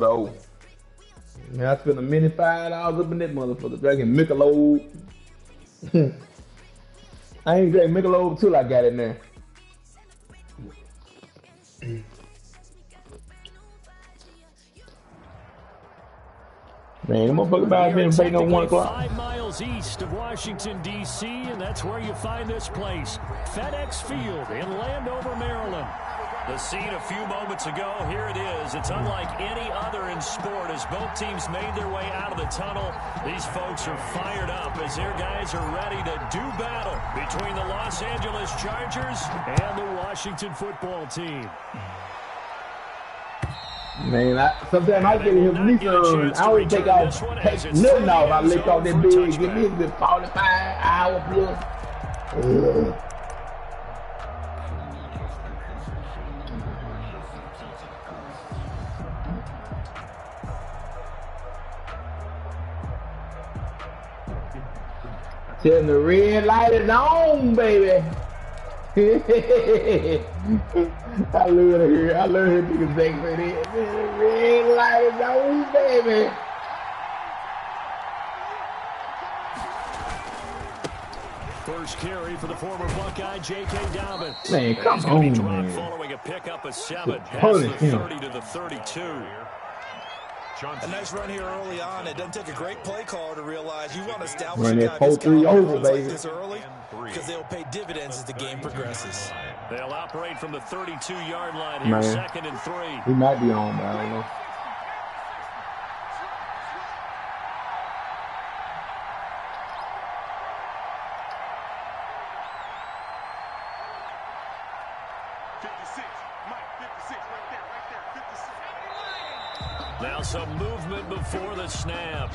So, man, I spent a minute $5 up in that motherfucker. Drinking Michelob. I ain't drank Michelob till I got in there. Man, the motherfucker about didn't pay no 1 o'clock. 5 miles east of Washington, D.C., and that's where you find this place, FedEx Field in Landover, Maryland. The scene a few moments ago, here it is. It's unlike any other in sport as both teams made their way out of the tunnel. These folks are fired up as their guys are ready to do battle between the Los Angeles Chargers and the Washington football team. Man, sometimes I get him Nissan. I always take nothing off. I lick off that big, give me a good 45-hour plus. Tell the red light is on, baby. I love hear niggas say that. The red light is on, baby. First carry for the former Buckeye, J.K. Dobbins. Man, come on, man. Following a pickup of 7, past the 30 to the 32. A nice run here early on. It doesn't take a great play caller to realize you want to establish run a that guy who's 4-3 over, like baby. this early because they'll pay dividends as the game progresses. They'll operate from the 32-yard line here, Man. 2nd and 3. He might be on, but I don't know. Now some movement before the snap.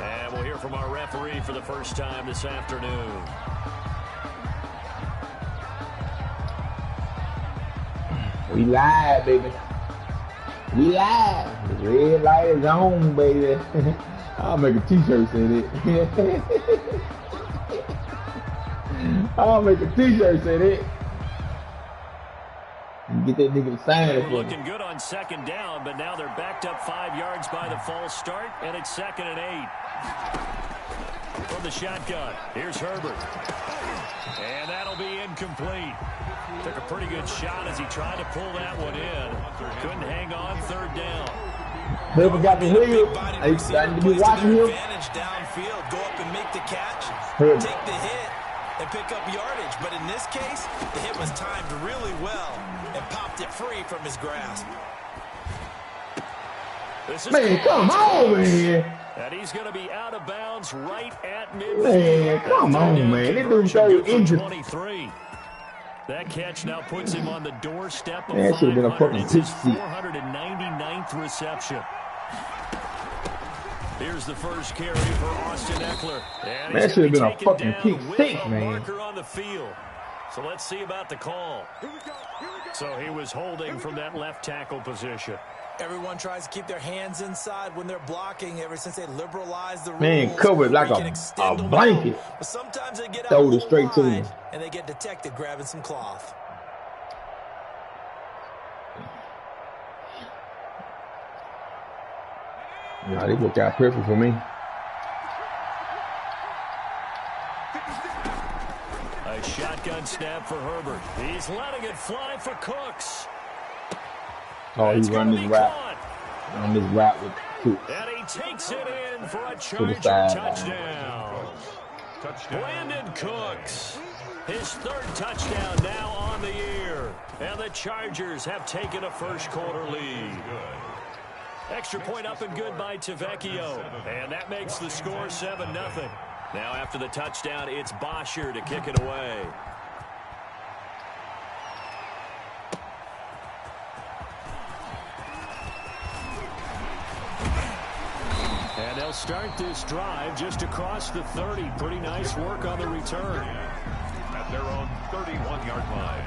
And we'll hear from our referee for the first time this afternoon. We live, baby. We live. The red light is on, baby. I'll make a t-shirt say that. I'll make a t-shirt say that. Get that nigga to sign it for me. Looking good on 2nd down, but now they're backed up 5 yards by the false start, and it's 2nd and 8. From the shotgun, here's Herbert. And that'll be incomplete. Took a pretty good shot as he tried to pull that one in. Couldn't hang on 3rd down. Herbert got the wheel. I need to be watching him. Downfield, go up and make the catch, Herbert. take the hit, and pick up yardage. But in this case, the hit was timed really well and popped it free from his grasp. Man, come on, man. And he's going to be out of bounds right at midfield. Man, come on, man. This dude so injured. 23. That catch now puts him on the doorstep of Man, that should have been a 500. fucking It's his 60. 499th reception. Here's the first carry for Austin Eckler. And That should have been a taken fucking down pick with six, a man. marker on the field. So let's see about the call. So he was holding from that left tackle position. Everyone tries to keep their hands inside when they're blocking ever since they liberalized the rules. Man, covered like a blanket. But sometimes they get Throw out it straight to him. and they get detected grabbing some cloth. Nah, they worked out perfect for me. A shotgun snap for Herbert. He's letting it fly for Cooks. Oh, he It's run gonna this be route. caught. On this route with Cooks. And he takes it in for a the Charger side. touchdown. Brandon Cooks. His 3rd touchdown now on the year. And the Chargers have taken a first-quarter lead. Extra point up and good by Tavecchio. And that makes the score 7-0. Now after the touchdown, it's Bosher to kick it away. And they'll start this drive just across the 30. Pretty nice work on the return. At their own 31-yard line.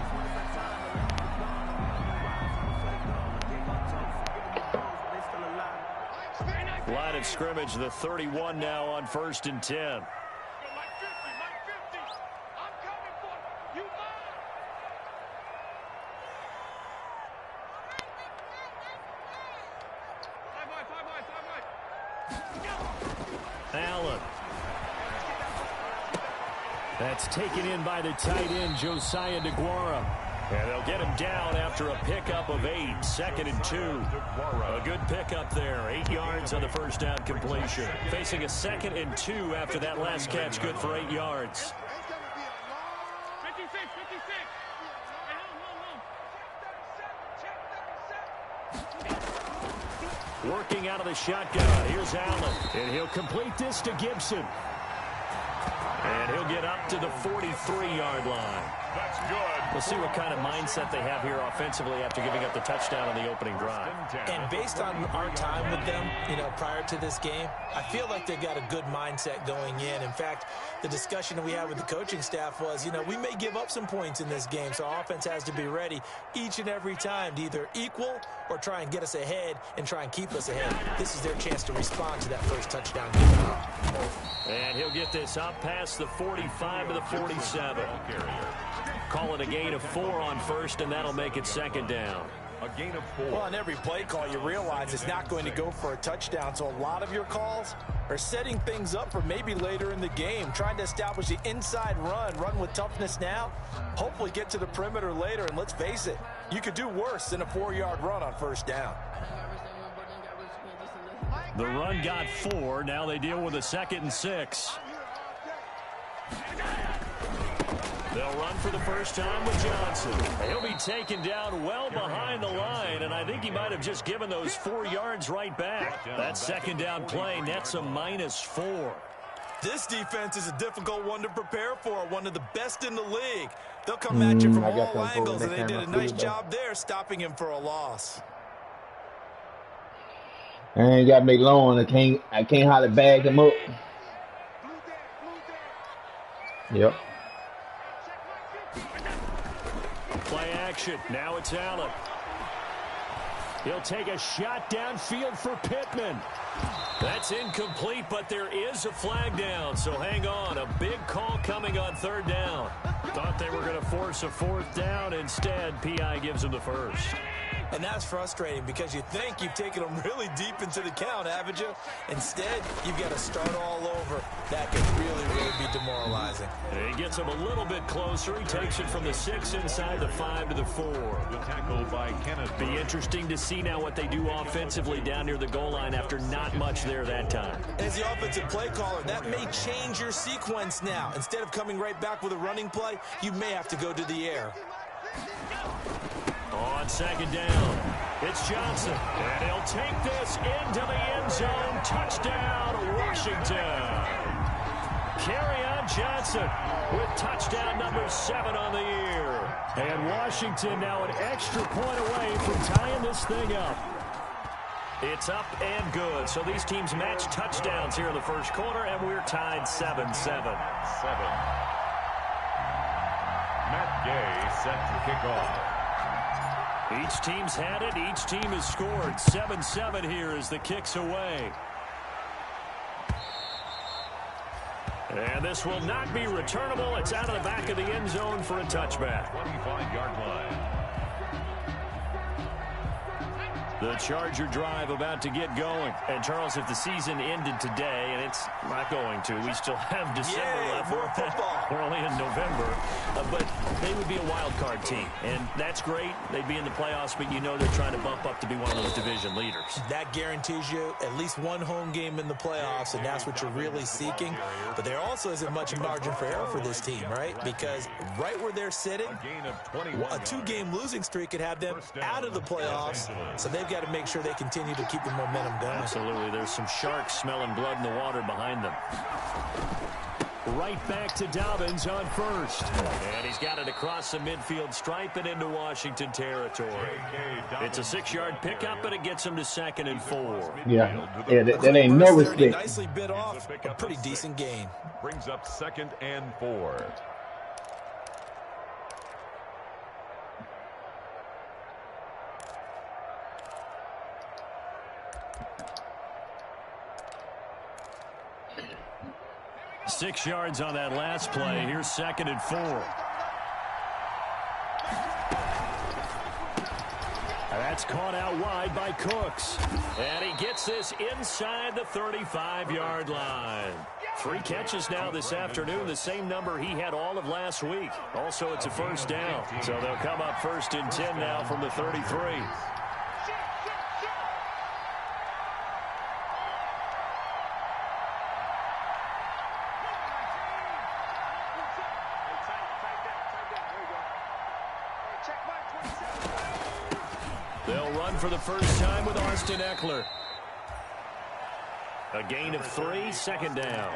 Line of scrimmage, the 31 now on 1st and 10. Allen. That's taken in by the tight end, Josiah DeGuara. And they'll get him down after a pickup of 8, 2nd and 2. A good pickup there, 8 yards on the first down completion. Facing a 2nd and 2 after that last catch, good for 8 yards. Working out of the shotgun, here's Allen, and he'll complete this to Gibson. And he'll get up to the 43-yard line. That's good. We'll see what kind of mindset they have here offensively after giving up the touchdown on the opening drive. And based on our time with them, prior to this game, I feel like they've got a good mindset going in. In fact, the discussion that we had with the coaching staff was, we may give up some points in this game, so our offense has to be ready each and every time to either equal or try and get us ahead and try and keep us ahead. This is their chance to respond to that first touchdown. And he'll get this up past the 45 to the 47. Call it a gain of 4 on first, and that'll make it 2nd down. A gain of 4. Well, on every play call, you realize it's not going to go for a touchdown, so a lot of your calls are setting things up for maybe later in the game, trying to establish the inside run with toughness now, hopefully get to the perimeter later, and let's face it, you could do worse than a 4-yard run on first down. The run got 4. Now they deal with a 2nd and 6. They'll run for the first time with Johnson. He'll be taken down well behind the line, and I think he might have just given those 4 yards right back. That 2nd down play nets a -4. This defense is a difficult one to prepare for, one of the best in the league. They'll come at you from all angles, and they did a nice job there stopping him for a loss. I ain't got me long. I can't hardly bag him up. Yep. Play action. Now it's Allen. He'll take a shot downfield for Pittman. That's incomplete, but there is a flag down, so hang on. A big call coming on 3rd down. Thought they were going to force a 4th down. Instead, P.I. gives them the first. And that's frustrating because you think you've taken them really deep into the count, haven't you? Instead, you've got to start all over. That could really be demoralizing. And he gets him a little bit closer. He takes it from the 6 inside the 5 to the 4. The tackle by Kenneth. Be interesting to see now what they do offensively down near the goal line after not much there that time. As the offensive play caller, that may change your sequence now. Instead of coming right back with a running play, you may have to go to the air. On 2nd down, it's Johnson, and he'll take this into the end zone. Touchdown, Washington. Kerryon Johnson with touchdown number 7 on the year. And Washington now an extra point away from tying this thing up. It's up and good. So these teams match touchdowns here in the first quarter, and we're tied 7-7. Matt Gay set to kick off. Each team's had it. Each team has scored. 7-7 here as the kick's away. And this will not be returnable. It's out of the back of the end zone for a touchback. 25-yard line. The Charger drive about to get going. And, Charles, if the season ended today, and it's not going to, we still have December left. More football. We're only in November. But they would be a wild card team. And that's great. They'd be in the playoffs, but you know they're trying to bump up to be one of those division leaders. That guarantees you at least one home game in the playoffs, and that's what you're really seeking. But there also isn't much margin for error for this team, right? Because right where they're sitting, a 2-game losing streak could have them out of the playoffs. So they've got to make sure they continue to keep the momentum going. Absolutely. There's some sharks smelling blood in the water behind them. Right back to Dobbins on first. And he's got it across the midfield stripe and into Washington territory. It's a 6-yard pickup, but it gets him to 2nd and 4. Yeah, that ain't no respect. Nicely bit off. A pretty decent gain. Brings up 2nd and 4. Six yards on that last play. Here's 2nd and 4. It's caught out wide by Cooks. And he gets this inside the 35-yard line. 3 catches now this afternoon, the same number he had all of last week. Also, it's a first down. So they'll come up 1st and 10 now from the 33. They'll run for the first time with Austin Eckler. A gain of 3, 2nd down.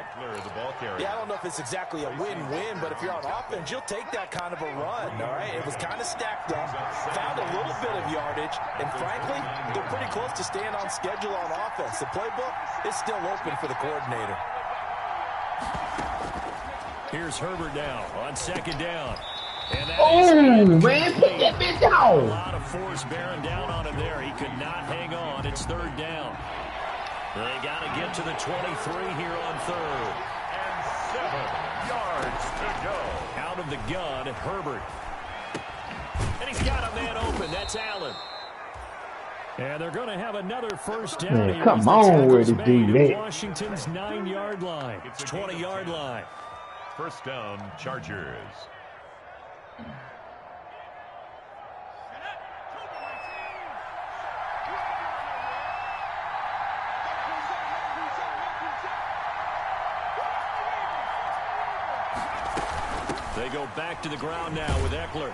Yeah, I don't know if it's exactly a win-win, but if you're on offense, you'll take that kind of a run, all right? It was kind of stacked up, found a little bit of yardage, and frankly, they're pretty close to staying on schedule on offense. The playbook is still open for the coordinator. Here's Herbert now on 2nd down. And man, put that bitch down. A lot of force bearing down on him there. He could not hang on. It's 3rd down. They got to get to the 23 here on 3rd. And 7 yards to go. Out of the gun, Herbert. And he's got a man open. That's Allen. And they're going to have another first down. Man, here. come on with it, dude. Washington's 9-yard line. It's 20-yard line. First down, Chargers. They go back to the ground now with Eckler.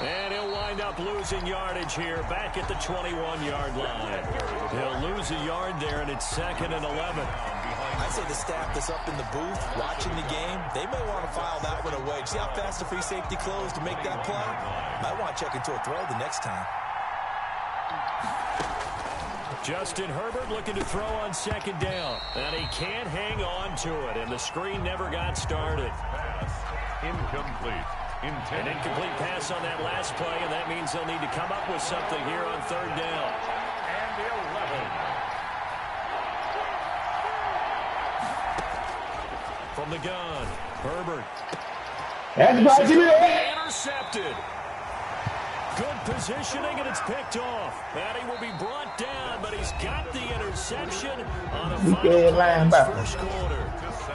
And he'll wind up losing yardage here back at the 21-yard line. He'll lose a yard there, and it's 2nd and 11. I'd say the staff that's up in the booth watching the game, they may want to file that one away. See how fast the free safety closed to make that play? Might want to check into a throw the next time. Justin Herbert looking to throw on 2nd down. And he can't hang on to it, and the screen never got started. Pass incomplete. An incomplete pass on that last play, and that means they'll need to come up with something here on 3rd down. And 11. From the gun, Herbert. That's about to be it. Intercepted. Good positioning, and it's picked off. And he will be brought down, but he's got the interception on a final play in his 1st quarter.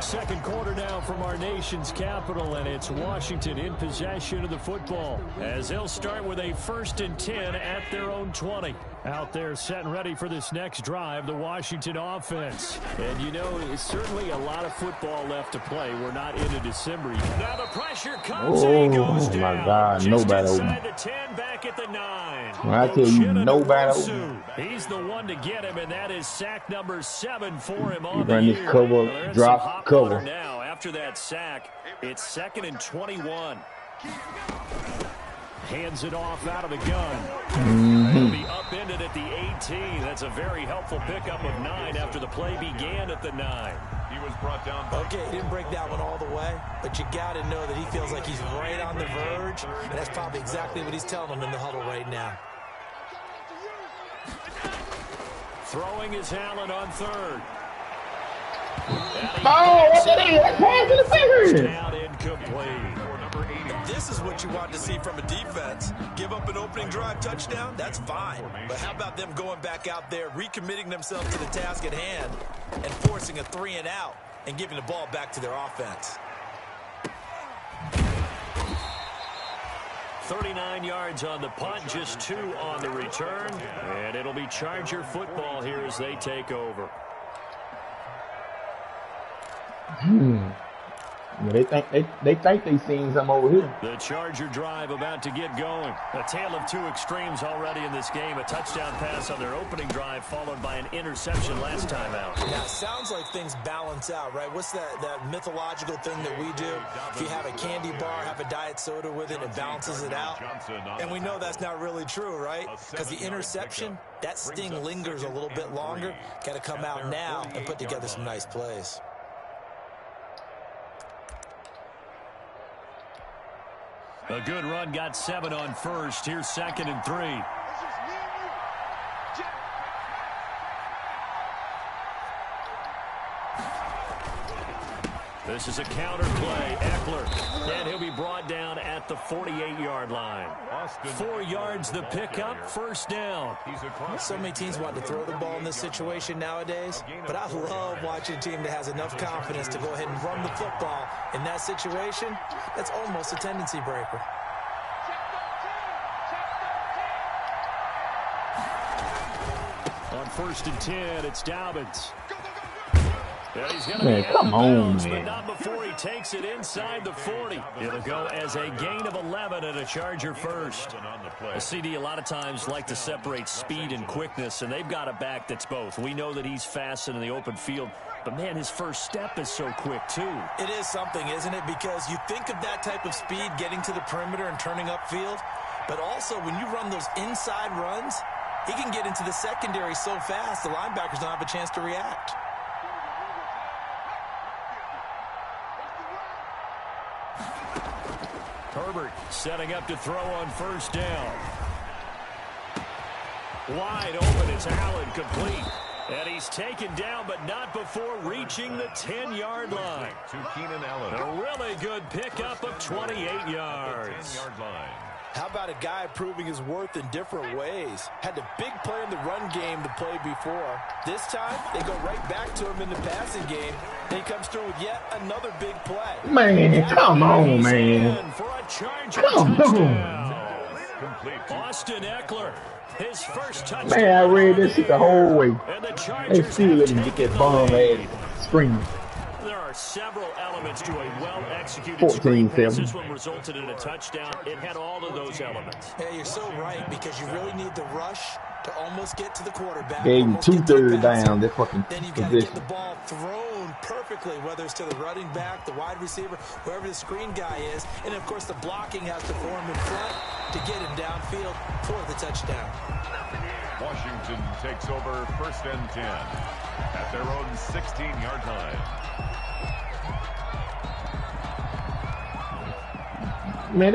2nd quarter now from our nation's capital, and it's Washington in possession of the football as they'll start with a 1st and 10 at their own 20. Out there set and ready for this next drive, the Washington offense. And you know, it's certainly a lot of football left to play. We're not into December yet. Now the pressure comes and he goes down. My God, just nobody inside the 10, back at the 9. When I tell you nobody He's the one to get him, and that is sack number 7 for him on run the this year. cover, Well, drop, cover. Now, after that sack, it's 2nd and 21. Hands it off out of the gun. He'll be upended at the 18. That's a very helpful pickup of 9 after the play began at the 9. He was brought down. Okay, he didn't break that one all the way, but you got to know that he feels like he's right on the verge, and that's probably exactly what he's telling them in the huddle right now. Throwing is Allen on 3rd. Oh, what's it is? That's pass in the fingers. Down incomplete. This is what you want to see from a defense. Give up an opening drive touchdown, that's fine. But how about them going back out there, recommitting themselves to the task at hand, and forcing a 3 and out, and giving the ball back to their offense. 39 yards on the punt, just 2 on the return. And it'll be Charger football here as they take over. They think they seen something over here. The Charger drive about to get going. A tale of 2 extremes already in this game. A touchdown pass on their opening drive followed by an interception last time out. Now, it sounds like things balance out, right? What's that mythological thing that we do? If you have a candy bar, have a diet soda with it, it balances it out. And we know that's not really true, right? Because the interception, that sting lingers a little bit longer. Got to come out now and put together some nice plays. A good run, got 7 on 1st. Here's 2nd and 3. This is a counter play. Eckler. And he'll be brought down at the 48-yard line. 4 yards the pickup. First down. So many teams want to throw the ball in this situation nowadays, but I love watching a team that has enough confidence to go ahead and run the football. In that situation, that's almost a tendency breaker. On 1st and 10, it's Dobbins. Man, come on, bounds, man. But not before he takes it inside the 40. It'll go as a gain of 11 and a Charger first. A CD a lot of times like to separate speed and quickness, and they've got a back that's both. We know that he's fast in the open field, but, man, his first step is so quick, too. It is something, isn't it? Because you think of that type of speed getting to the perimeter and turning upfield, but also when you run those inside runs, he can get into the secondary so fast the linebackers don't have a chance to react. Herbert setting up to throw on first down. Wide open, it's Allen, complete. And he's taken down, but not before reaching the 10-yard line. To Keenan Allen. A really good pickup of 28 yards. 10-yard line. How about a guy proving his worth in different ways? Had a big play in the run game to play before. This time, they go right back to him in the passing game. Then he comes through with yet another big play. Man, come on, man. For a Charger Come touchdown. Complete. Austin Eckler, his first touchdown. Man, I read this shit the whole way. And the They Chargers still let have him get taken that the bomb lead. ass screen. There are several elements to a well-executed 14-7. screen pass. This one resulted in a touchdown. It had all of those elements. Yeah, you're so right, because you really need the rush to almost get to the quarterback. Gave him almost get to 2 the third passer. down. That fucking Then you've got to get position. the ball thrown perfectly, whether it's to the running back, the wide receiver, whoever the screen guy is. And, of course, the blocking has to form in front to get him downfield for the touchdown. Washington takes over 1st and 10 at their own 16-yard line. Man,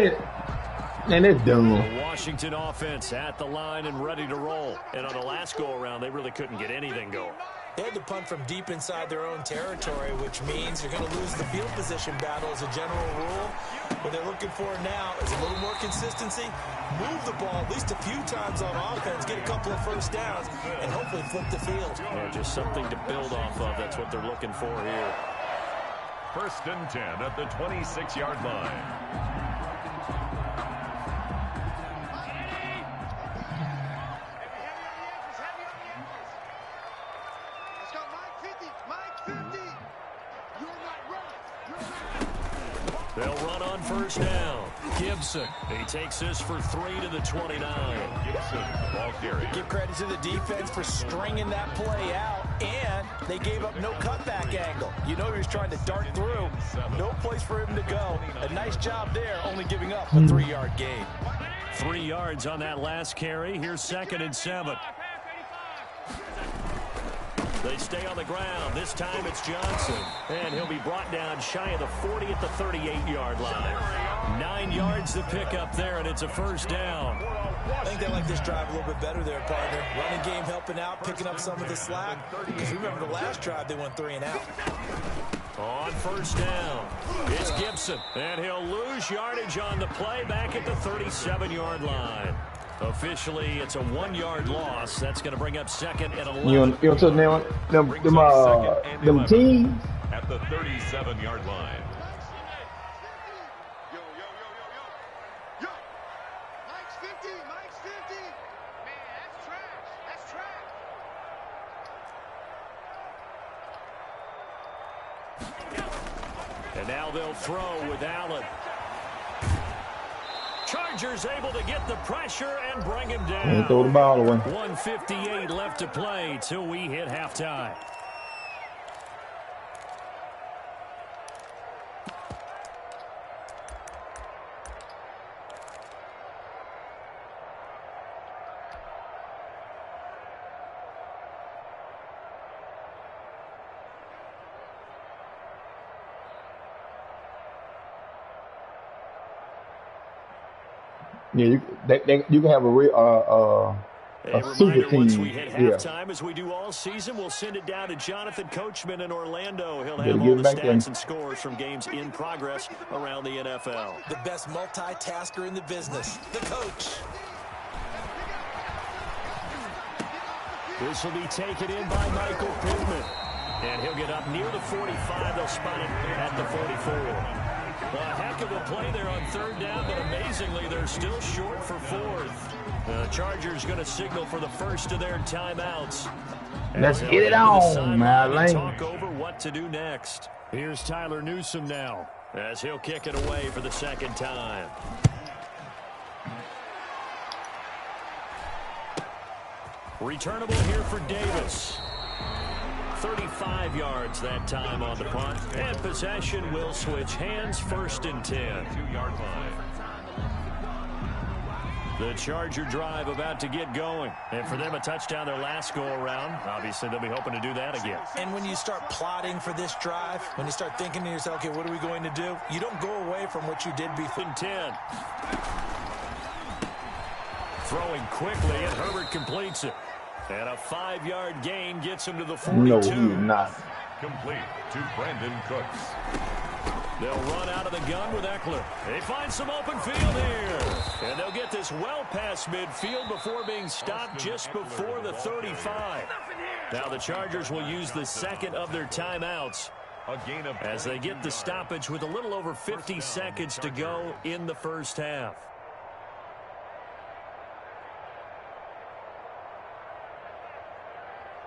that's dumb. The Washington offense at the line and ready to roll. And on the last go-around, they really couldn't get anything going. They had to punt from deep inside their own territory, which means you're going to lose the field position battle as a general rule. What they're looking for now is a little more consistency, move the ball at least a few times on offense, get a couple of first downs, and hopefully flip the field. Yeah, just something to build off of. That's what they're looking for here. 1st and 10 at the 26-yard line. They'll run on first down. Gibson. He takes this for 3 to the 29. Gibson, the ball carrier. Give credit to the defense for stringing that play out, and they gave up no cutback angle. You know he was trying to dart through. No place for him to go. A nice job there, only giving up a 3-yard gain. 3 yards on that last carry. Here's 2nd and 7. They stay on the ground. This time it's Johnson. And he'll be brought down shy of the 40 at the 38-yard line. 9 yards to pick up there, and it's a first down. I think they like this drive a little bit better there, partner. Running game helping out, picking up some of the slack. Because remember the last drive, they went 3 and out. On first down, it's Gibson. And he'll lose yardage on the play back at the 37-yard line. Officially, it's a 1-yard loss. That's going to bring up 2nd and 11. You want to them teams? At the 37-yard line. And now they'll throw with Allen. Chargers able to get the pressure and bring him down. Throw the ball away. 1:58 left to play till we hit halftime. Yeah, you can have a real a super team. Once we hit halftime, as we do all season, we'll send it down to Jonathan Coachman in Orlando. He'll have all the stats and scores from games in progress around the NFL. The best multitasker in the business, the coach. This will be taken in by Michael Pittman. And he'll get up near the 45. They'll spot it at the 44. A heck of a play there on third down, but amazingly, they're still short for fourth. The Chargers going to signal for the first of their timeouts. Let's get it on, man. Talk over what to do next. Here's Tyler Newsome now, as he'll kick it away for the second time. Returnable here for Davis. 35 yards that time on the punt. And possession will switch hands, 1st and 10. 2-yard line. The Charger drive about to get going. And for them, a touchdown their last go-around. Obviously, they'll be hoping to do that again. And when you start plotting for this drive, when you start thinking to yourself, okay, what are we going to do? You don't go away from what you did before. 10. Throwing quickly, and Herbert completes it. And a 5-yard gain gets him to the 42. No, he is not. Complete to Brandon Cooks. They'll run out of the gun with Eckler. They find some open field here. And they'll get this well past midfield before being stopped just before the 35. Now the Chargers will use the second of their timeouts as they get the stoppage with a little over 50 seconds to go in the first half.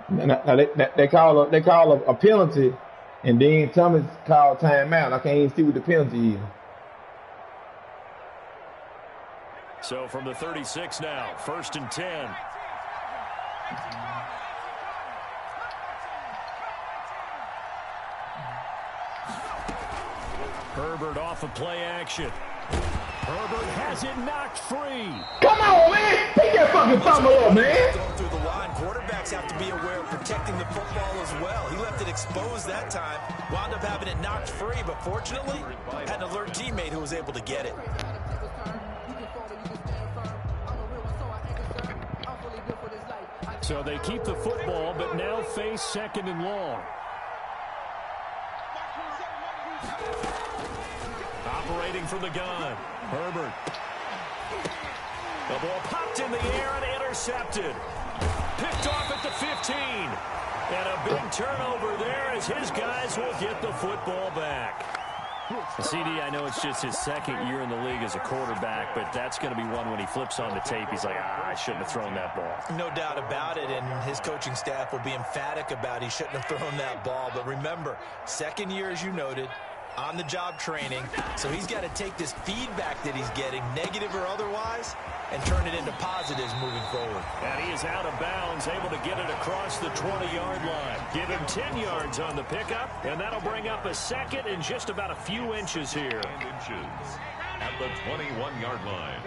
Now they call a penalty, and then Thomas called timeout. I can't even see what the penalty is. So from the 36 now, 1st and 10. Herbert off of play action. Herbert has it knocked free. Come on, man. Pick that fucking fumble up, man. Going through the line, quarterbacks have to be aware of protecting the football as well. He left it exposed that time, wound up having it knocked free, but fortunately, had an alert teammate who was able to get it. So they keep the football, but now face 2nd and long. Operating from the gun. Herbert. The ball popped in the air and intercepted. Picked off at the 15. And a big turnover there as his guys will get the football back. CD, I know it's just his 2nd year in the league as a quarterback, but that's going to be one when he flips on the tape. He's like, I shouldn't have thrown that ball. No doubt about it, and his coaching staff will be emphatic about he shouldn't have thrown that ball. But remember, 2nd year, as you noted, on-the-job training, so he's got to take this feedback that he's getting, negative or otherwise, and turn it into positives moving forward. And he is out of bounds, able to get it across the 20-yard line. Give him 10 yards on the pickup, and that'll bring up a 2nd and just about a few inches here. Inches at the 21-yard line.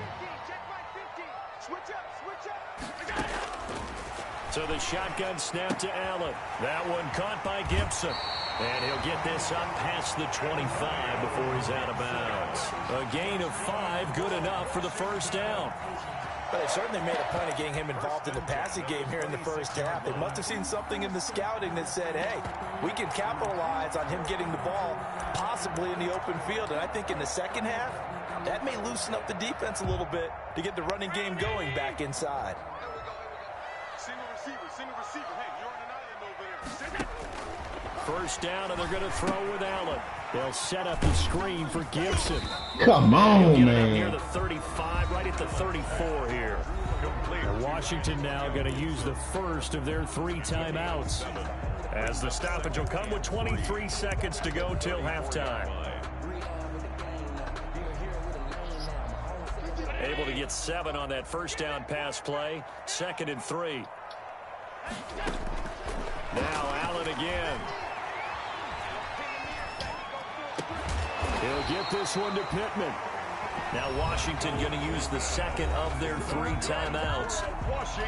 So the shotgun snap to Allen. That one caught by Gibson. And he'll get this up past the 25 before he's out of bounds. A gain of 5, good enough for the first down. But they certainly made a point of getting him involved in the passing game here in the first half. They must have seen something in the scouting that said, hey, we can capitalize on him getting the ball possibly in the open field. And I think in the second half, that may loosen up the defense a little bit to get the running game going back inside. First down, and they're going to throw with Allen. They'll set up the screen for Gibson. Come on, man. Near the 35, right at the 34 here. Washington now going to use the first of their 3 timeouts, as the stoppage will come with 23 seconds to go till halftime. Able to get 7 on that first down pass play. 2nd and 3. Now Allen again. He'll get this one to Pittman. Now Washington going to use the second of their 3 timeouts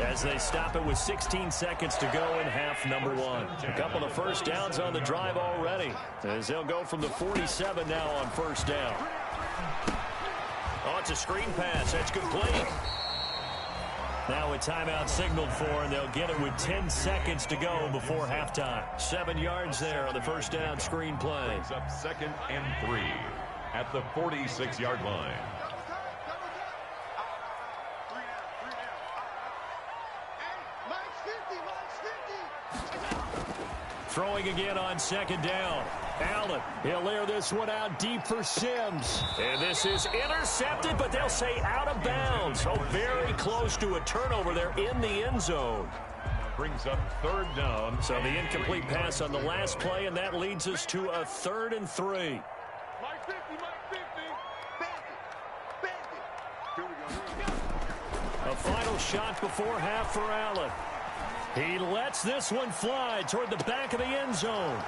as they stop it with 16 seconds to go in half number 1. A couple of first downs on the drive already, as they'll go from the 47 now on first down. Oh, it's a screen pass. That's complete. Now a timeout signaled for, and they'll get it with 10 seconds to go before halftime. 7 yards there on the first down screen play. Brings up 2nd and 3 at the 46-yard line. Throwing again on 2nd down. Allen, he'll air this one out deep for Sims. And this is intercepted, but they'll say out of bounds. So very close to a turnover there in the end zone. Brings up 3rd down. So the incomplete pass on the last play, and that leads us to a 3rd and 3. A final shot before half for Allen. He lets this one fly toward the back of the end zone.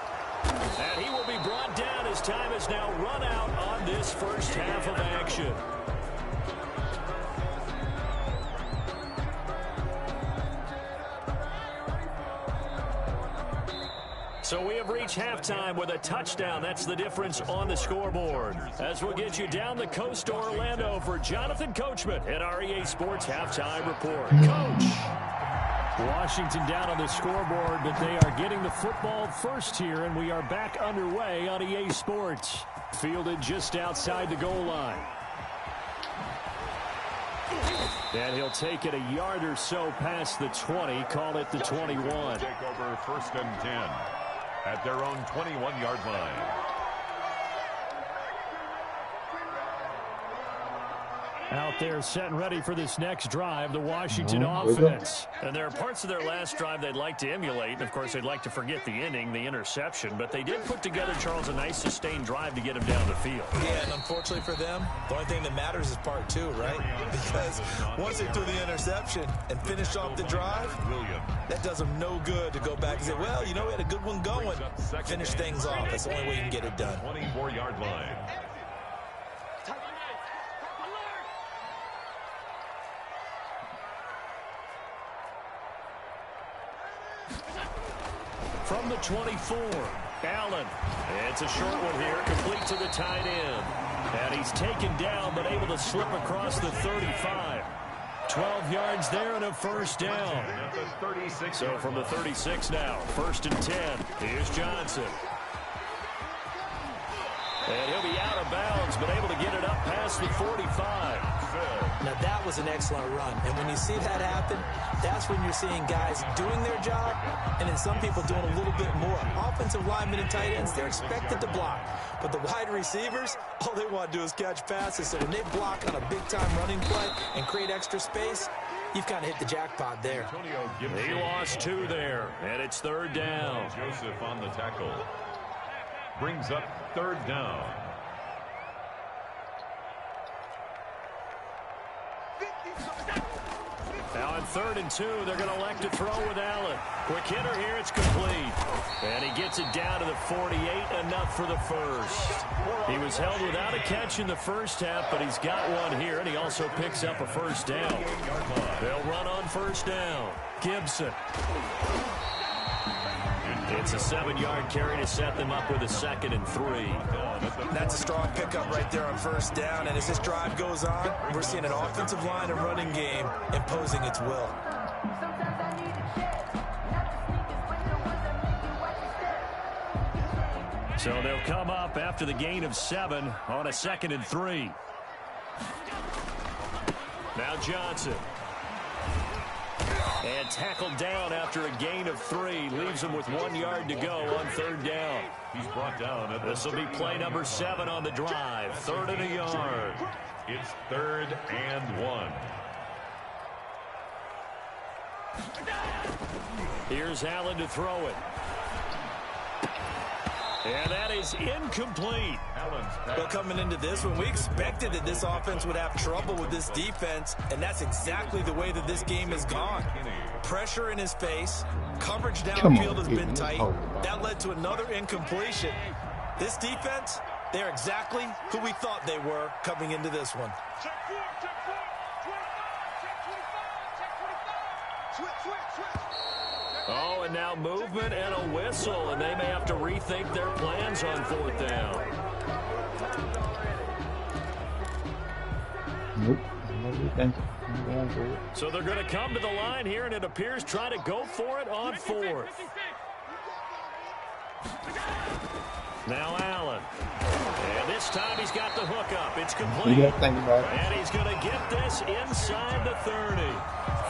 And he will be brought down as time has now run out on this first half of action. So we have reached halftime with a touchdown. That's the difference on the scoreboard. As we'll get you down the coast to Orlando for Jonathan Coachman at our EA Sports Halftime Report. Coach. Washington down on the scoreboard, but they are getting the football first here, and we are back underway on EA Sports. Fielded just outside the goal line. And he'll take it a yard or so past the 20, call it the 21. Take over 1st and 10 at their own 21-yard line. Out there set and ready for this next drive, the Washington offense. And there are parts of their last drive they'd like to emulate. And, of course, they'd like to forget the inning, the interception. But they did put together, Charles, a nice sustained drive to get him down the field. Yeah, and unfortunately for them, the only thing that matters is part 2, right? Because once they threw the interception and finished off the drive, that does them no good to go back and say, well, you know, we had a good one going. Finish things off. That's the only way you can get it done. 24-yard line. From the 24, Allen. It's a short one here, complete to the tight end. And he's taken down, but able to slip across the 35. 12 yards there and a first down. So from the 36 now, 1st and 10. Here's Johnson. And he'll be out of bounds, but able to get it up past the 45. Now, that was an excellent run. And when you see that happen, that's when you're seeing guys doing their job and then some people doing a little bit more. Offensive linemen and tight ends, they're expected to block. But the wide receivers, all they want to do is catch passes. So when they block on a big-time running play and create extra space, you've kind of hit the jackpot there. He lost 2 there, and it's 3rd down. Joseph on the tackle. Brings up 3rd down. Now on 3rd and 2, they're going to elect to throw with Allen. Quick hitter here, it's complete. And he gets it down to the 48, enough for the first. He was held without a catch in the first half, but he's got one here, and he also picks up a first down. They'll run on 1st down. Gibson. It's a 7-yard carry to set them up with a 2nd and 3. That's a strong pickup right there on 1st down. And as this drive goes on, we're seeing an offensive line and running game imposing its will. So they'll come up after the gain of 7 on a 2nd and 3. Now Johnson. And tackled down after a gain of 3. Leaves him with 1 yard to go on 3rd down. He's brought down. This will be play number 7 on the drive. 3rd and a yard. It's 3rd and 1. Here's Allen to throw it. And that is incomplete. But coming into this one, we expected that this offense would have trouble with this defense, and that's exactly the way that this game has gone. Pressure in his face, coverage downfield has been tight. That led to another incompletion. This defense, they're exactly who we thought they were coming into this one. Oh, and now movement and a whistle, and they may have to rethink their plans on 4th down. Nope. I'm going for it. So they're going to come to the line here, and it appears try to go for it on fourth. Now Allen. And this time he's got the hook up. It's complete. And he's going to get this inside the 30.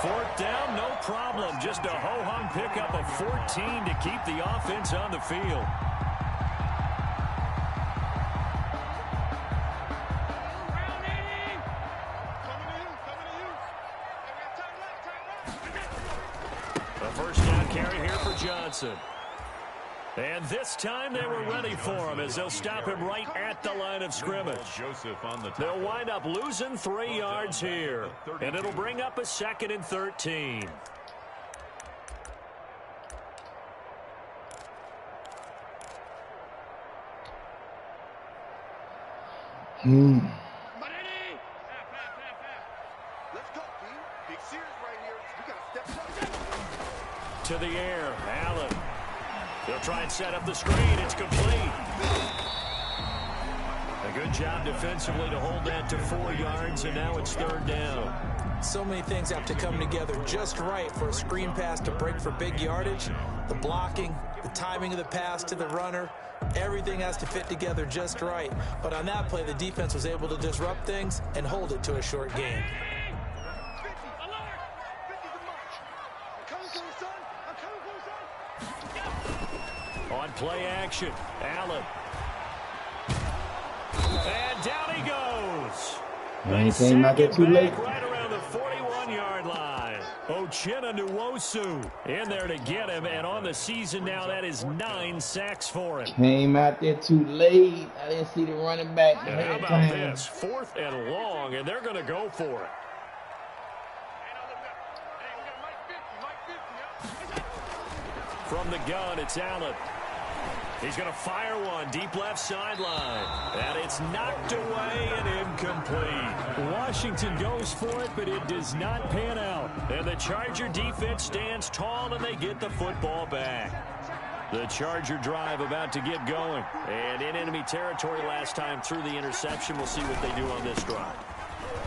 Fourth down, no problem. Just a ho-hum pickup of 14 to keep the offense on the field. A first down carry here for Johnson. And this time they were ready for him as they'll stop him right at the line of scrimmage. They'll wind up losing 3 yards here. And it'll bring up a 2nd and 13. To the air, Allen. They'll try and set up the screen. It's complete. A good job defensively to hold that to 4 yards, and now it's 3rd down. So many things have to come together just right for a screen pass to break for big yardage. The blocking, the timing of the pass to the runner, everything has to fit together just right. But on that play, the defense was able to disrupt things and hold it to a short gain. On play action, Allen. And down he goes. He came out there too late. Right around the 41-yard line. Uchenna Nwosu in there to get him. And on the season now, that is 9 sacks for him. Came out there too late. I didn't see the running back. And how about this? 4th and long, and they're going to go for it. From the gun, it's Allen. He's going to fire one deep left sideline. And it's knocked away and incomplete. Washington goes for it, but it does not pan out. And the Charger defense stands tall, and they get the football back. The Charger drive about to get going. And in enemy territory last time through the interception. We'll see what they do on this drive.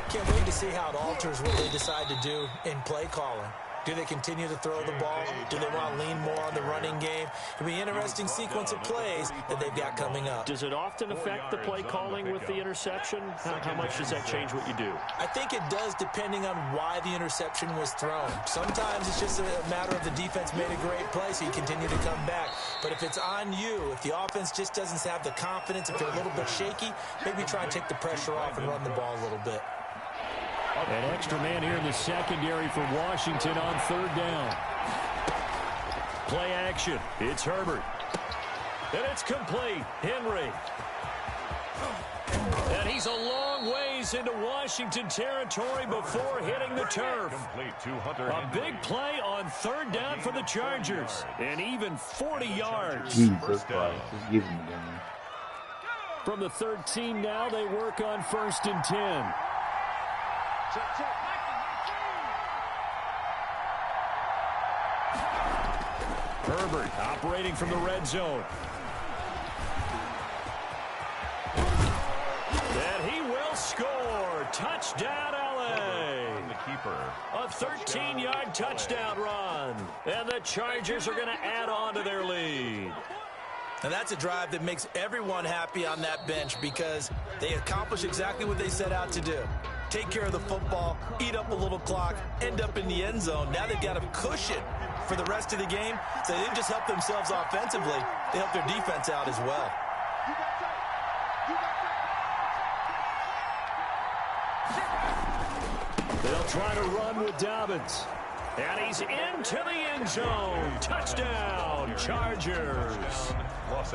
Can't wait to see how it alters what they decide to do in play calling. Do they continue to throw the ball? Do they want to lean more on the running game? It'll be an interesting sequence of plays that they've got coming up. Does it often affect the play calling with the interception? How much does that change what you do? I think it does depending on why the interception was thrown. Sometimes it's just a matter of the defense made a great play, so you continue to come back. But if it's on you, if the offense just doesn't have the confidence, if they're a little bit shaky, maybe try and take the pressure off and run the ball a little bit. An extra man here in the secondary for Washington on 3rd down. Play action. It's Herbert. And it's complete. Henry. And he's a long ways into Washington territory before hitting the turf. A big play on 3rd down for the Chargers. And even 40 yards. Jesus Christ. Just give him the game. From the 13 now, they work on 1st and 10. Herbert operating from the red zone. And he will score. Touchdown, LA. A 13-yard touchdown run. And the Chargers are going to add on to their lead. And that's a drive that makes everyone happy on that bench because they accomplish exactly what they set out to do. Take care of the football, eat up a little clock, end up in the end zone. Now they've got a cushion for the rest of the game. So they didn't just help themselves offensively, they helped their defense out as well. They'll try to run with Dobbins. And he's into the end zone. Touchdown, Chargers.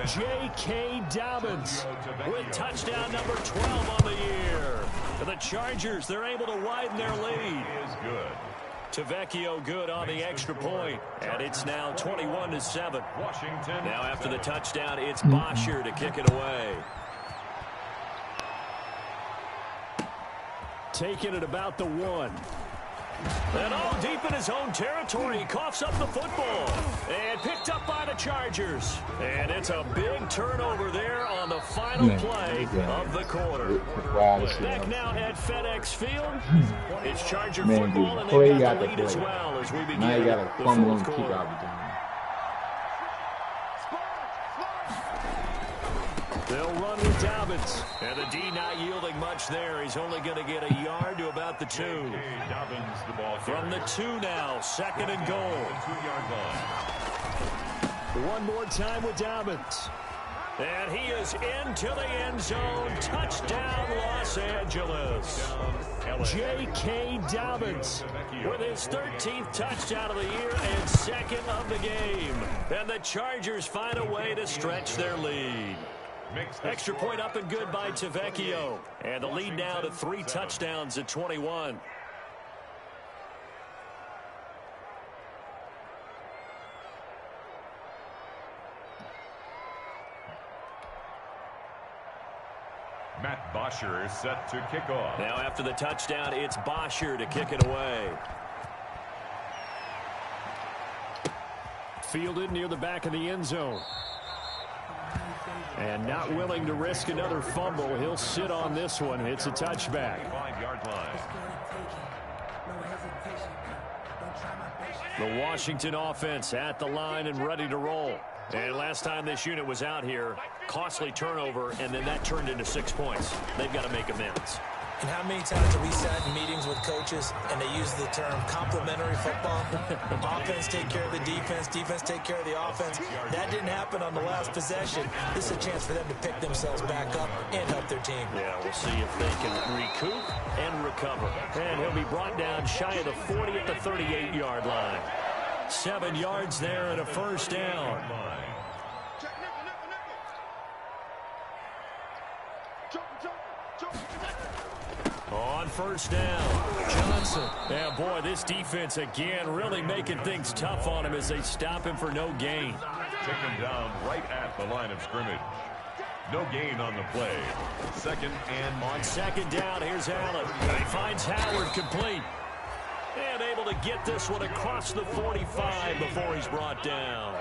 J.K. Dobbins with touchdown number 12 on the year. For the Chargers, they're able to widen their lead. Tavecchio good on the extra point. And it's now 21-7. Now after the touchdown, it's Bosher to kick it away. Taking it about the 1. And deep in his own territory, he coughs up the football. And picked up by the Chargers. And it's a big turnover there on the final play of the quarter. Back now at FedEx Field. It's Charger football, and they've got the lead as well as we begin the fourth quarter. They'll run with Dobbins. And the D not yielding much there. He's only going to get a yard to about the 2. From the 2 now, 2nd and goal. One more time with Dobbins. And he is into the end zone. Touchdown, Los Angeles. J.K. Dobbins with his 13th touchdown of the year and 2nd of the game. And the Chargers find a way to stretch their lead. Extra point up and good by Tavecchio. And the lead now to 3 touchdowns at 21. Matt Bosher is set to kick off. Now after the touchdown, it's Bosher to kick it away. Fielded near the back of the end zone. And not willing to risk another fumble. He'll sit on this one. It's a touchback. 5-yard line. The Washington offense at the line and ready to roll. And last time this unit was out here, costly turnover, and then that turned into 6 points. They've got to make amends. And how many times have we sat in meetings with coaches and they use the term complementary football? Offense take care of the defense, defense take care of the offense. That didn't happen on the last possession. This is a chance for them to pick themselves back up and help their team. Yeah, we'll see if they can recoup and recover. And he'll be brought down shy of the 40 at the 38-yard line. 7 yards there and a first down. On first down, Johnson. Yeah, boy, this defense again really making things tough on him as they stop him for no gain. Taken down right at the line of scrimmage. No gain on the play. 2nd and on 2nd down, here's Allen. He finds Howard complete. And able to get this one across the 45 before he's brought down.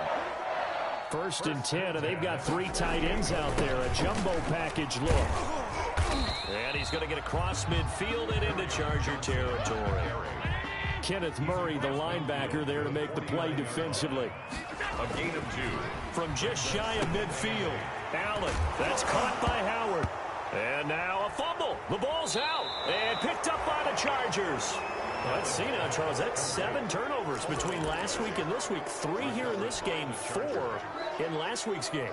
1st and 10, and they've got 3 tight ends out there. A jumbo package look. And he's going to get across midfield and into Charger territory. Kenneth Murray, the linebacker, there to make the play defensively. a gain of 2. From just shy of midfield, Allen. That's caught by Howard. And now a fumble. The ball's out. And picked up by the Chargers. Let's see now, Charles. That's 7 turnovers between last week and this week. 3 here in this game, 4 in last week's game.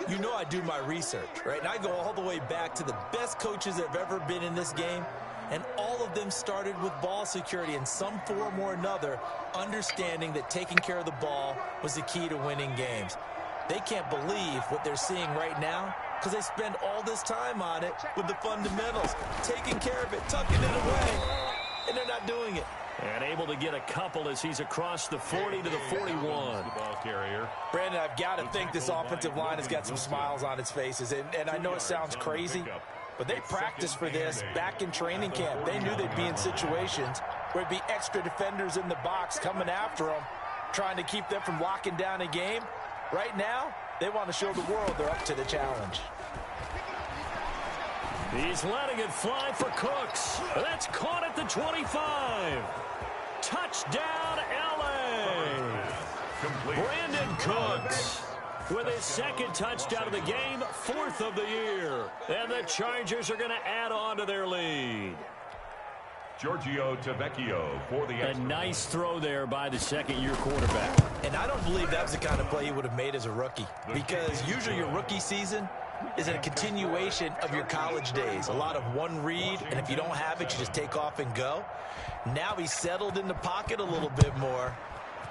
You know I do my research, right? And I go all the way back to the best coaches that have ever been in this game. And all of them started with ball security in some form or another, understanding that taking care of the ball was the key to winning games. They can't believe what they're seeing right now because they spend all this time on it with the fundamentals, taking care of it, tucking it away, and they're not doing it. And able to get a couple as he's across the 40 to the 41. The ball carrier. Brandon, I've got to think this offensive line has got some smiles on its faces. And I know it sounds crazy, but they practiced for this back in training camp. They knew they'd be in situations where it'd be extra defenders in the box coming after them, trying to keep them from locking down a game. Right now, they want to show the world they're up to the challenge. He's letting it fly for Cooks. That's caught at the 25. Touchdown, L.A. Complete. Brandon Cooks with his 2nd touchdown of the game, 4th of the year. And the Chargers are going to add on to their lead. Giorgio Tavecchio for the extra. A nice throw there by the 2nd-year quarterback. And I don't believe that was the kind of play he would have made as a rookie, because usually your rookie season is a continuation of your college days. A lot of one read, and if you don't have it, you just take off and go. Now he's settled in the pocket a little bit more,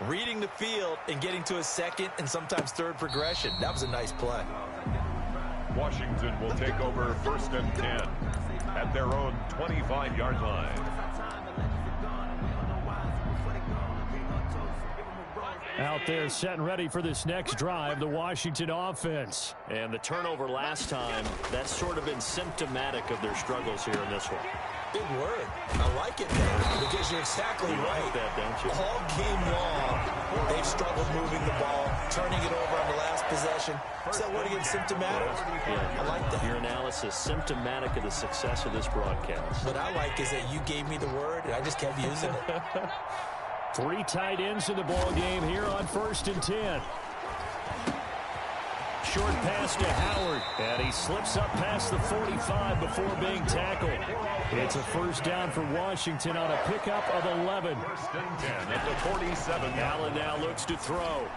reading the field and getting to his 2nd and sometimes 3rd progression. That was a nice play. Washington will take over 1st and 10 at their own 25-yard line. Out there set and ready for this next drive, the Washington offense. And the turnover last time, that's sort of been symptomatic of their struggles here in this one. Big word. I like it, man, because you're exactly right. Like that, don't you? All game long, they've struggled moving the ball, turning it over on possession. Is that word again, symptomatic? I like that. Your analysis, symptomatic of the success of this broadcast. What I like is that you gave me the word, and I just kept using it. 3 tight ends in the ball game here on 1st and 10. Short pass to Howard, and he slips up past the 45 before being tackled. It's a first down for Washington on a pickup of 11. 1st and 10 at the 47. Allen now looks to throw.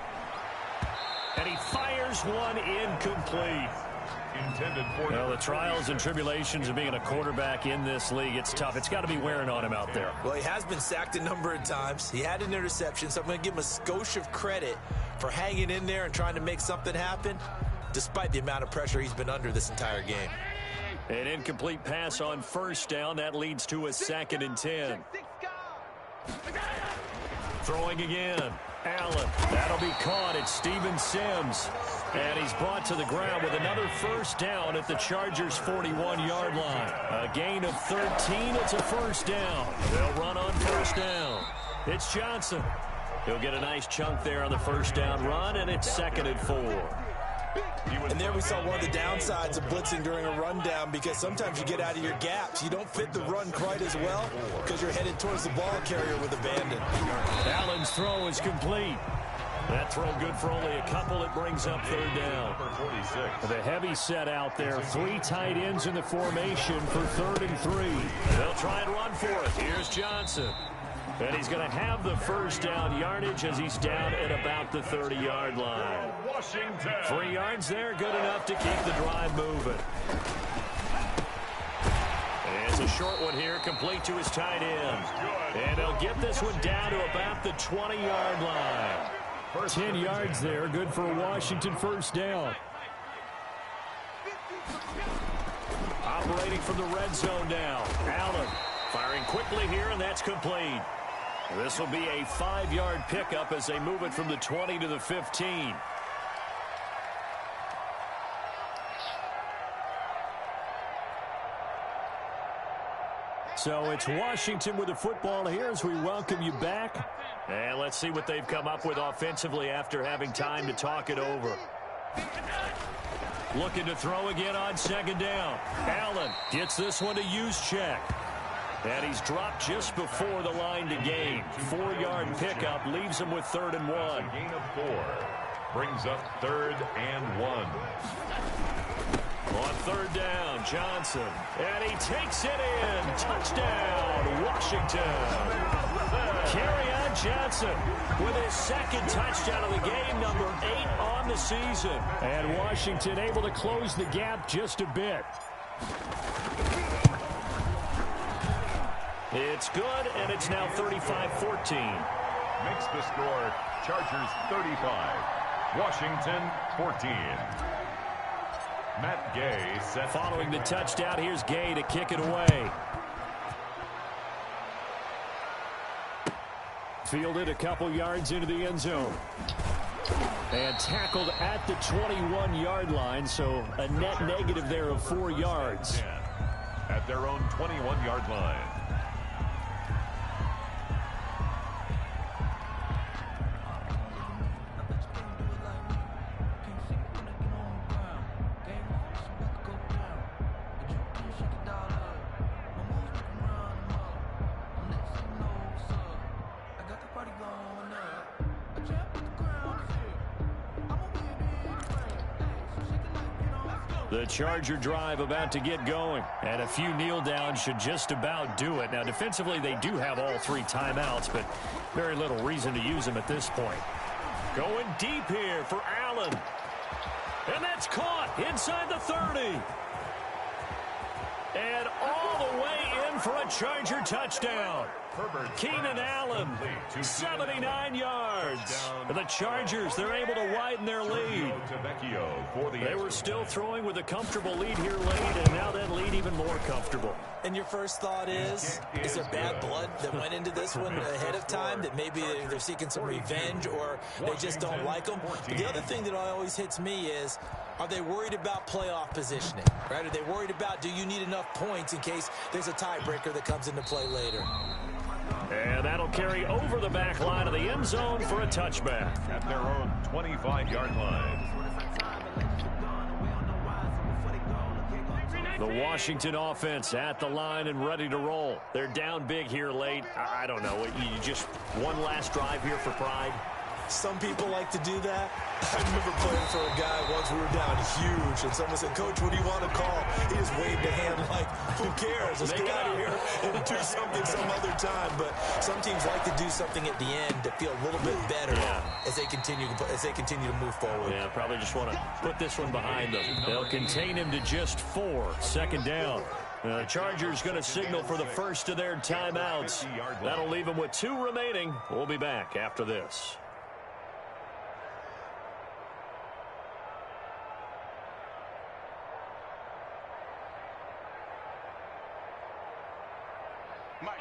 And he fires one incomplete. Intended for well, the trials and tribulations of being a quarterback in this league, it's tough. It's got to be wearing on him out there. Well, he has been sacked a number of times. He had an interception, so I'm going to give him a skosh of credit for hanging in there and trying to make something happen, despite the amount of pressure he's been under this entire game. An incomplete pass on 1st down. That leads to a 2nd and 10. Throwing again. Allen. That'll be caught. It's Steven Sims. And he's brought to the ground with another first down at the Chargers' 41-yard line. A gain of 13. It's a first down. They'll run on 1st down. It's Johnson. He'll get a nice chunk there on the first down run, and it's 2nd and 4. And there we saw one of the downsides of blitzing during a rundown, because sometimes you get out of your gaps. You don't fit the run quite as well because you're headed towards the ball carrier with abandon. Allen's throw is complete. That throw good for only a couple. It brings up 3rd down. The heavy set out there. 3 tight ends in the formation for 3rd and 3. They'll try and run for it. Here's Johnson. And he's going to have the first down yardage as he's down at about the 30-yard line. 3 yards there, good enough to keep the drive moving. It's a short one here, complete to his tight end. And he'll get this one down to about the 20-yard line. 10 yards there, good for a Washington first down. Operating from the red zone now. Allen firing quickly here, and that's complete. This will be a 5-yard pickup as they move it from the 20 to the 15. So it's Washington with the football here as we welcome you back. And let's see what they've come up with offensively after having time to talk it over. Looking to throw again on 2nd down. Allen gets this one to Juszczyk. And he's dropped just before the line to gain. 4-yard pickup leaves him with 3rd and 1. Gain of 4 brings up 3rd and 1. On 3rd down, Johnson. And he takes it in. Touchdown, Washington. Kerryon Johnson with his 2nd touchdown of the game, number 8 on the season. And Washington able to close the gap just a bit. It's good, and it's now 35-14. Makes the score Chargers 35, Washington 14. Matt Gay set. Following the touchdown, here's Gay to kick it away. Fielded a couple yards into the end zone. And tackled at the 21-yard line, so a net negative there of 4 yards. At their own 21-yard line. The Charger drive about to get going. And a few kneel downs should just about do it. Now, defensively, they do have all 3 timeouts, but very little reason to use them at this point. Going deep here for Allen. And that's caught inside the 30. And all the way in for a Charger touchdown. Keenan Allen, 79 yards. And the Chargers, they're able to widen their lead. They were still throwing with a comfortable lead here late, and now that lead even more comfortable. And your first thought is there bad blood that went into this one ahead of time, that maybe they're seeking some revenge or they just don't like them? But the other thing that always hits me is, are they worried about playoff positioning? Right? Are they worried about, do you need enough points in case there's a tiebreaker that comes into play later? And that'll carry over the back line of the end zone for a touchback. At their own 25-yard line. The Washington offense at the line and ready to roll. They're down big here late. I don't know. You just one last drive here for pride. Some people like to do that. I remember playing for a guy once. We were down huge, and someone said, "Coach, what do you want to call?" He just waved a hand like, "Who cares? Let's get out of here and do something some other time." But some teams like to do something at the end to feel a little bit better as they continue to move forward. Yeah, probably just want to put this one behind them. They'll contain him to just 4. Second down. The Chargers going to signal for the first of their timeouts. That'll leave them with 2 remaining. We'll be back after this. Mike.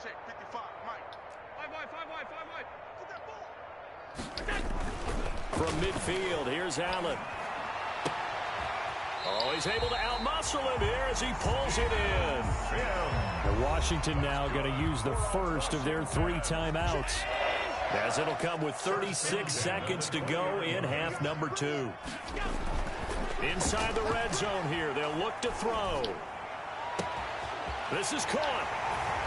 Check 55. Mike. 5 wide. Get that ball. From midfield, here's Allen. Oh, he's able to outmuscle him here as he pulls it in. And Washington now going to use the first of their 3 timeouts, as it'll come with 36 seconds to go in half number 2. Inside the red zone here, they'll look to throw. This is caught,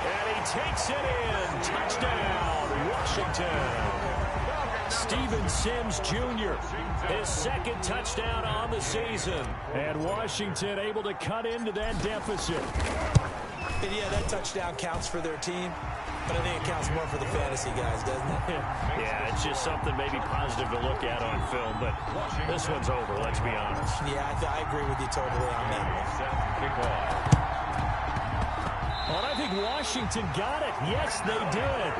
and he takes it in. Touchdown, Washington. Steven Sims Jr., his 2nd touchdown on the season. And Washington able to cut into that deficit. And yeah, that touchdown counts for their team, but I think it counts more for the fantasy guys, doesn't it? Yeah, it's just something maybe positive to look at on film, but this one's over, let's be honest. Yeah, I agree with you totally on that one. Well, I think Washington got it. Yes, they did.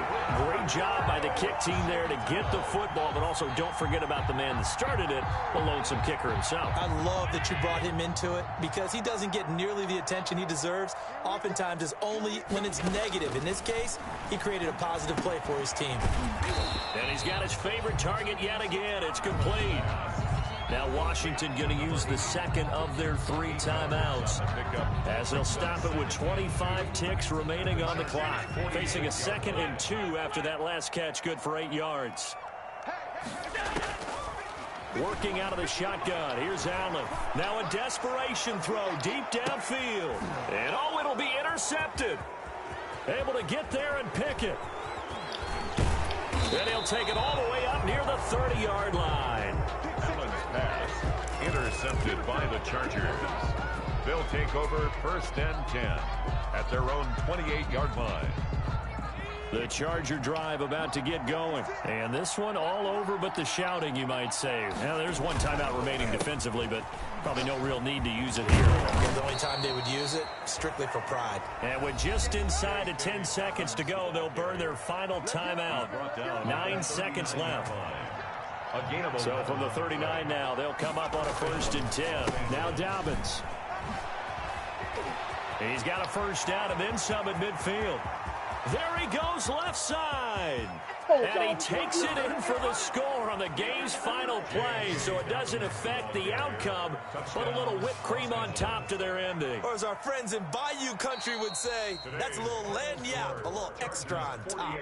Great job by the kick team there to get the football, but also don't forget about the man that started it, the lonesome kicker himself. I love that you brought him into it because he doesn't get nearly the attention he deserves. Oftentimes it's only when it's negative. In this case, he created a positive play for his team. And he's got his favorite target yet again. It's complete. Now Washington going to use the 2nd of their 3 timeouts, as they'll stop it with 25 ticks remaining on the clock. Facing a 2nd and 2 after that last catch, good for 8 yards. Working out of the shotgun, here's Allen. Now a desperation throw deep downfield. And oh, it'll be intercepted. Able to get there and pick it. Then he'll take it all the way up near the 30-yard line. Pass intercepted by the Chargers. They'll take over 1st and 10 at their own 28-yard line. The Charger drive about to get going. And this one all over but the shouting, you might say. Now, there's 1 timeout remaining defensively, but probably no real need to use it here. The only time they would use it, strictly for pride. And with just inside of 10 seconds to go, they'll burn their final timeout. 9 seconds left. So from the 39 now, they'll come up on a 1st and 10. Now Dobbins. He's got a first down and then some at midfield. There he goes left side. And he takes it in for the score on the game's final play, so it doesn't affect the outcome, but a little whipped cream on top to their ending. Or as our friends in Bayou Country would say, that's a little lagniappe, a little extra on top.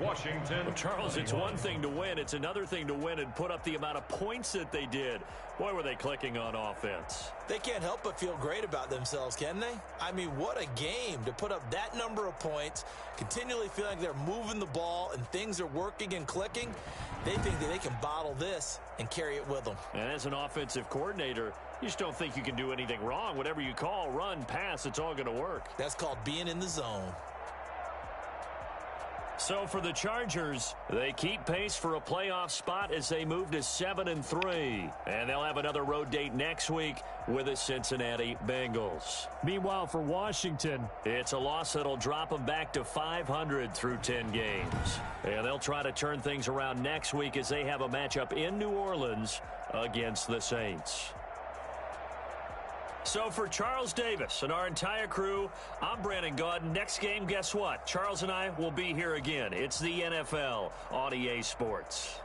Washington. Well, Charles, it's one thing to win. It's another thing to win and put up the amount of points that they did. Boy, were they clicking on offense. They can't help but feel great about themselves, can they? I mean, what a game to put up that number of points, continually feeling like they're moving the ball and things are working and clicking. They think that they can bottle this and carry it with them. And as an offensive coordinator, you just don't think you can do anything wrong. Whatever you call, run, pass, it's all going to work. That's called being in the zone. So for the Chargers, they keep pace for a playoff spot as they move to 7-3. And they'll have another road date next week with the Cincinnati Bengals. Meanwhile, for Washington, it's a loss that'll drop them back to 500 through 10 games. And they'll try to turn things around next week as they have a matchup in New Orleans against the Saints. So for Charles Davis and our entire crew, I'm Brandon Gaudin. Next game, guess what? Charles and I will be here again. It's the NFL on EA Sports.